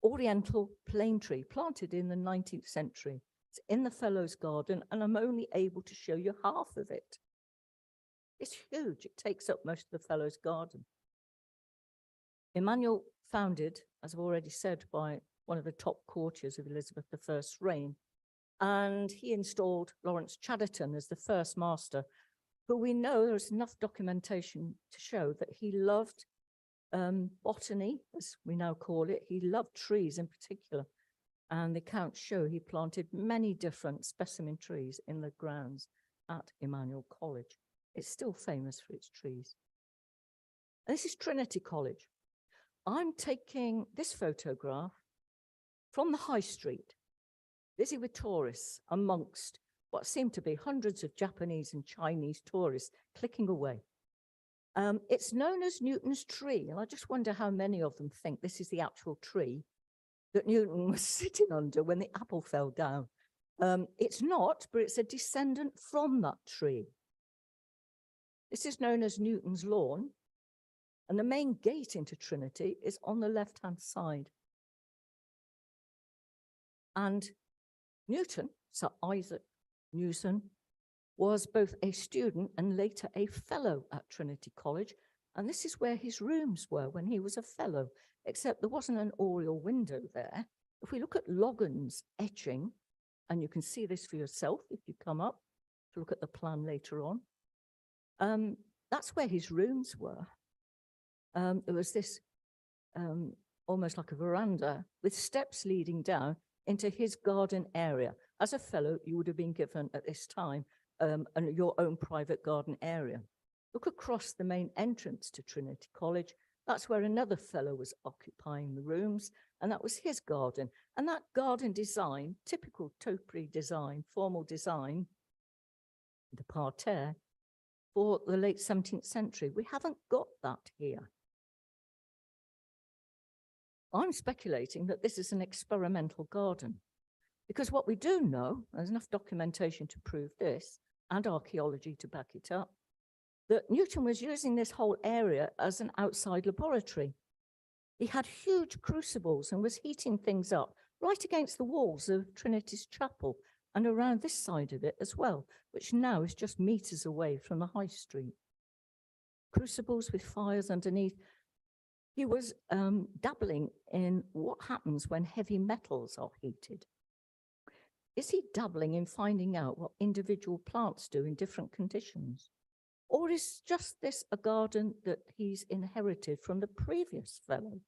Oriental plane tree, planted in the 19th century. It's in the Fellows Garden, and I'm only able to show you half of it. It's huge. It takes up most of the Fellows Garden. Emmanuel, founded, as I've already said, by one of the top courtiers of Elizabeth I's reign, and he installed Lawrence Chatterton as the first master, who we know there's enough documentation to show that he loved botany, as we now call it. He loved trees in particular, and the accounts show he planted many different specimen trees in the grounds at Emmanuel College. It's still famous for its trees. And this is Trinity College. I'm taking this photograph from the high street, busy with tourists amongst what seem to be hundreds of Japanese and Chinese tourists clicking away. It's known as Newton's tree, and I just wonder how many of them think this is the actual tree that Newton was sitting under when the apple fell down. It's not, but it's a descendant from that tree. This is known as Newton's lawn, and the main gate into Trinity is on the left-hand side. And Newton, Sir Isaac Newton, was both a student and later a fellow at Trinity College. And this is where his rooms were when he was a fellow, except there wasn't an oriel window there. If we look at Logan's etching, and you can see this for yourself if you come up to look at the plan later on, that's where his rooms were. There was this almost like a veranda with steps leading down into his garden area. As a fellow, you would have been given at this time your own private garden area. Look across the main entrance to Trinity College. That's where another fellow was occupying the rooms, and that was his garden. And that garden design, typical topiary design, formal design, the parterre, for the late 17th century. We haven't got that here. I'm speculating that this is an experimental garden, because what we do know, there's enough documentation to prove this, and archaeology to back it up, that Newton was using this whole area as an outside laboratory. He had huge crucibles and was heating things up right against the walls of Trinity's chapel and around this side of it as well, which now is just meters away from the high street. Crucibles with fires underneath. He was dabbling in what happens when heavy metals are heated. Is he dabbling in finding out what individual plants do in different conditions? Or is just this a garden that he's inherited from the previous fellow?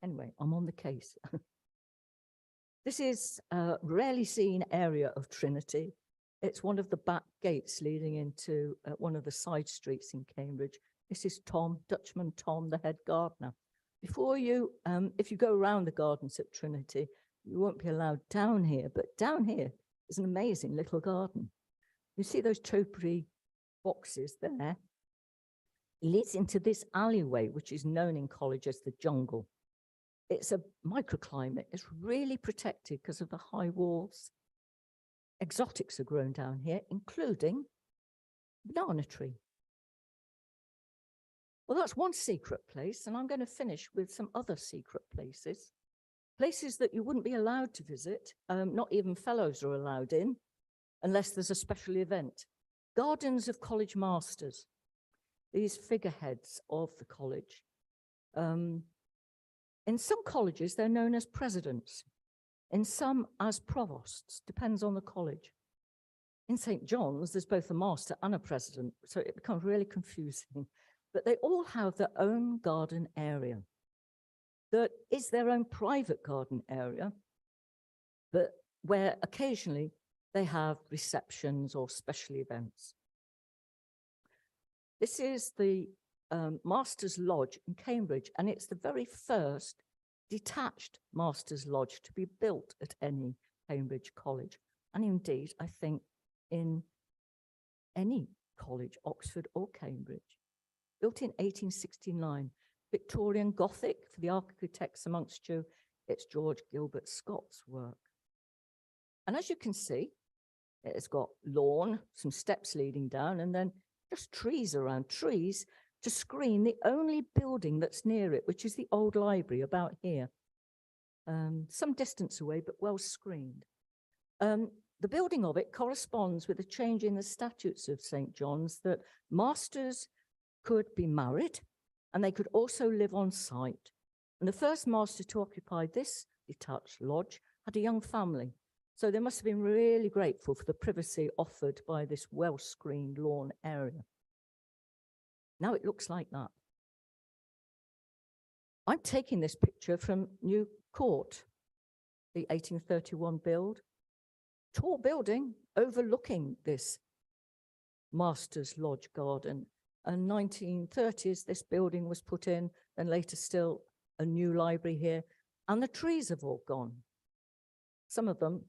Anyway, I'm on the case. This is a rarely seen area of Trinity. It's one of the back gates leading into one of the side streets in Cambridge. This is Tom, Dutchman Tom, the head gardener. Before you, if you go around the gardens at Trinity, you won't be allowed down here, but down here is an amazing little garden. You see those topiary boxes there? It leads into this alleyway, which is known in college as the jungle. It's a microclimate. It's really protected because of the high walls. Exotics are grown down here, including banana tree. Well, that's one secret place, and I'm going to finish with some other secret places. Places that you wouldn't be allowed to visit, not even fellows are allowed in, unless there's a special event. Gardens of college masters, these figureheads of the college. In some colleges, they're known as presidents. In some as provosts, depends on the college. In St. John's, there's both a master and a president, so it becomes really confusing. But they all have their own garden area. That is their own private garden area, but where occasionally they have receptions or special events. This is the Master's Lodge in Cambridge, and it's the very first detached Master's Lodge to be built at any Cambridge college, and indeed, I think, in any college, Oxford or Cambridge. Built in 1869, Victorian Gothic, for the architects amongst you, it's George Gilbert Scott's work. And as you can see, it's got lawn, some steps leading down, and then just trees around, trees to screen the only building that's near it, which is the old library about here. Some distance away, but well screened. The building of it corresponds with a change in the statutes of St. John's that masters could be married and they could also live on site. And the first master to occupy this detached lodge had a young family. So they must have been really grateful for the privacy offered by this well-screened lawn area. Now it looks like that. I'm taking this picture from New Court, the 1831 build. Tall building overlooking this Master's Lodge garden. And 1930s, this building was put in, and later still a new library here. And the trees have all gone. Some of them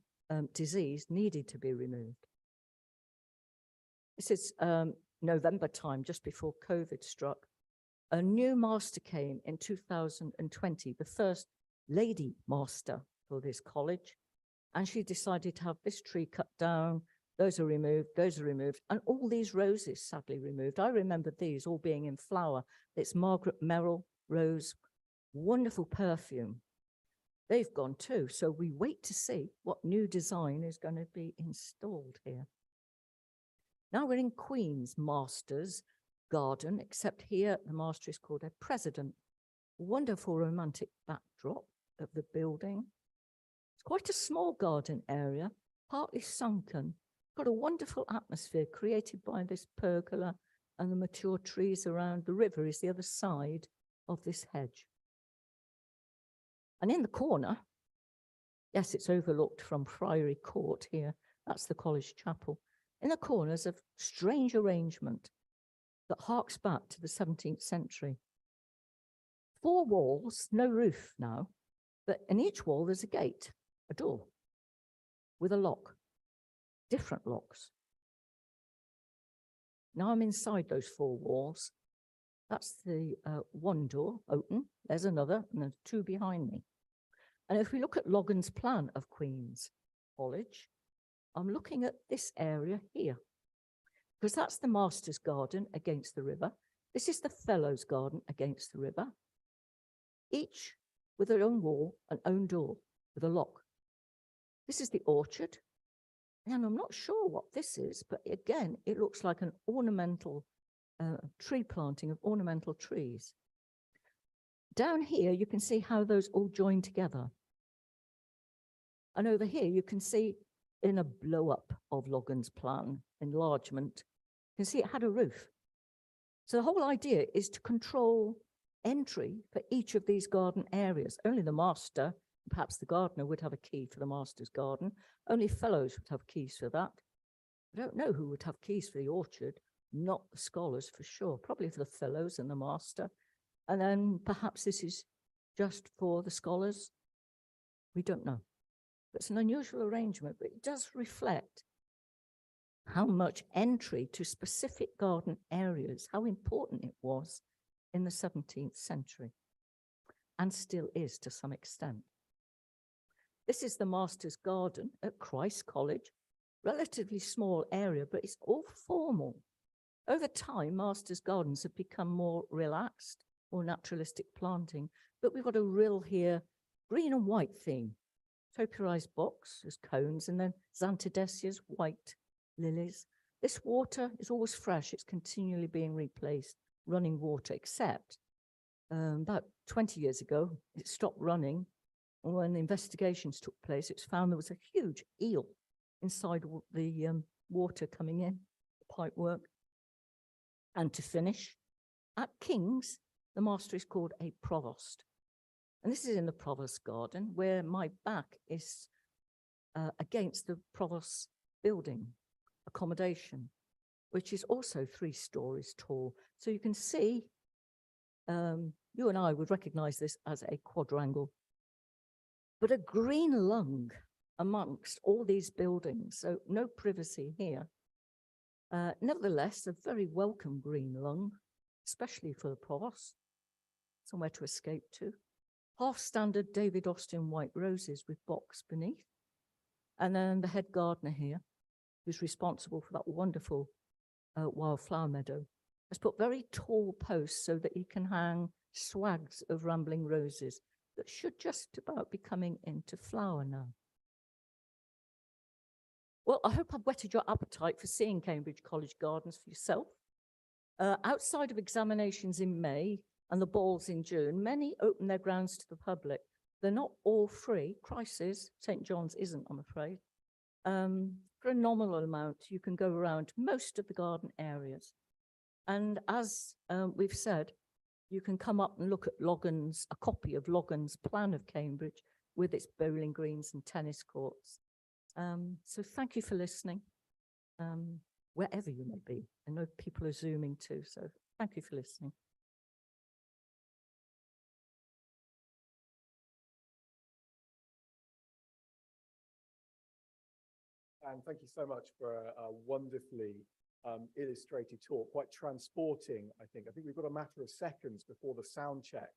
diseased, needed to be removed. This is November time, just before COVID struck. A new master came in 2020, the first lady master for this college. And she decided to have this tree cut down. Those are removed, and all these roses sadly removed. I remember these all being in flower. It's Margaret Merrill rose, wonderful perfume. They've gone too, so we wait to see what new design is going to be installed here. Now we're in Queen's Master's Garden, except here the master is called a president. Wonderful romantic backdrop of the building. It's quite a small garden area, partly sunken. Got a wonderful atmosphere created by this pergola and the mature trees around. The river is the other side of this hedge. And in the corner, yes, it's overlooked from Priory Court here. That's the college chapel. In the corner is a strange arrangement that harks back to the 17th century. 4 walls, no roof now, but in each wall there's a gate, a door with a lock. Different locks. Now I'm inside those 4 walls. That's the one door open. There's another, and there's 2 behind me. And if we look at Logan's plan of Queen's College, I'm looking at this area here, because that's the Master's Garden against the river. This is the Fellows' Garden against the river. Each with their own wall and own door with a lock. This is the orchard. And I'm not sure what this is, but again, it looks like an ornamental tree planting of ornamental trees. Down here, you can see how those all join together. And over here, you can see in a blow up of Logan's plan, enlargement, you can see it had a roof. So the whole idea is to control entry for each of these garden areas. Only the master, perhaps the gardener, would have a key for the master's garden. Only fellows would have keys for that. I don't know who would have keys for the orchard, not the scholars for sure, probably for the fellows and the master. And then perhaps this is just for the scholars. We don't know. It's an unusual arrangement, but it does reflect how much entry to specific garden areas, how important it was in the 17th century, and still is to some extent. This is the Master's Garden at Christ College, relatively small area, but it's all formal. Over time, Master's Gardens have become more relaxed, more naturalistic planting, but we've got a real here green and white theme. Topiarized box as cones, and then xanthidesias, white lilies. This water is always fresh. It's continually being replaced, running water, except about 20 years ago, it stopped running. And when the investigations took place, it was found there was a huge eel inside the water coming in, the pipe work. And to finish, at King's, the master is called a provost. And this is in the Provost Garden, where my back is against the Provost's building accommodation, which is also 3 stories tall. So you can see, you and I would recognize this as a quadrangle, but a green lung amongst all these buildings. So no privacy here. Nevertheless, a very welcome green lung, especially for the Provost, somewhere to escape to. Half-standard David Austin white roses with box beneath. And then the head gardener here, who's responsible for that wonderful wildflower meadow, has put very tall posts so that he can hang swags of rambling roses that should just about be coming into flower now. Well, I hope I've whetted your appetite for seeing Cambridge College Gardens for yourself. Outside of examinations in May and the balls in June, many open their grounds to the public. They're not all free. Christ is, St. John's isn't, I'm afraid. For a nominal amount, you can go around most of the garden areas. And as we've said, you can come up and look at Logan's, a copy of Logan's plan of Cambridge with its bowling greens and tennis courts. So thank you for listening, wherever you may be. I know people are Zooming too, so thank you for listening. And thank you so much for a wonderfully illustrated talk, quite transporting, I think. I think we've got a matter of seconds before the sound check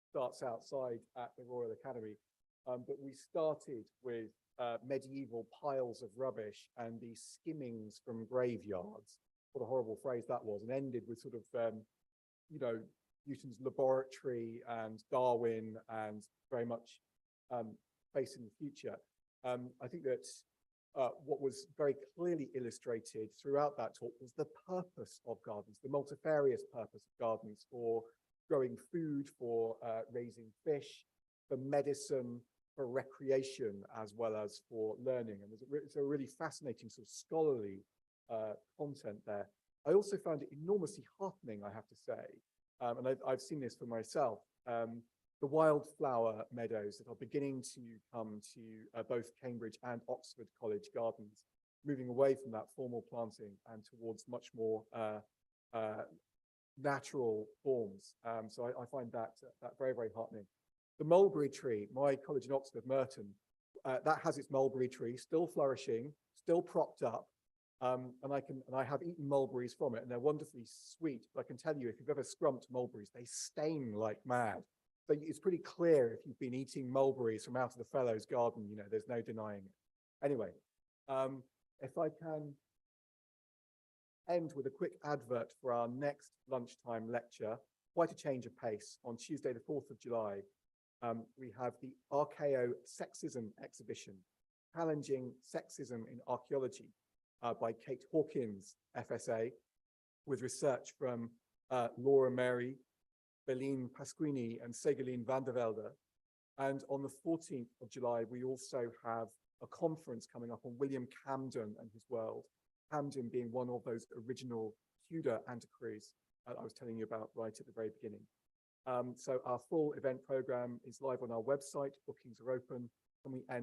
starts outside at the Royal Academy. But we started with medieval piles of rubbish and the skimmings from graveyards. What a horrible phrase that was, and ended with sort of, you know, Newton's laboratory and Darwin and very much facing the future. I think that what was very clearly illustrated throughout that talk was the purpose of gardens, the multifarious purpose of gardens for growing food, for raising fish, for medicine, for recreation, as well as for learning. And it's a really fascinating sort of scholarly content there. I also found it enormously heartening, I have to say, and I've seen this for myself, the wildflower meadows that are beginning to come to both Cambridge and Oxford College Gardens, moving away from that formal planting and towards much more natural forms. So I find that very, very heartening. The mulberry tree, my college in Oxford, Merton, that has its mulberry tree still flourishing, still propped up. And I have eaten mulberries from it, and they're wonderfully sweet. But I can tell you, if you've ever scrumped mulberries, they stain like mad. So it's pretty clear if you've been eating mulberries from out of the Fellows' garden, you know, there's no denying it. Anyway, if I can end with a quick advert for our next lunchtime lecture, quite a change of pace, on Tuesday, the 4th of July. We have the Archaeo-Sexism exhibition, Challenging Sexism in Archaeology, by Kate Hawkins, FSA, with research from Laura Mary, Beline Pasquini, and Segaline van der Velde. And on the 14th of July, we also have a conference coming up on William Camden and his world, Camden being one of those original Tudor antiquaries I was telling you about right at the very beginning. So our full event program is live on our website. Bookings are open, and we end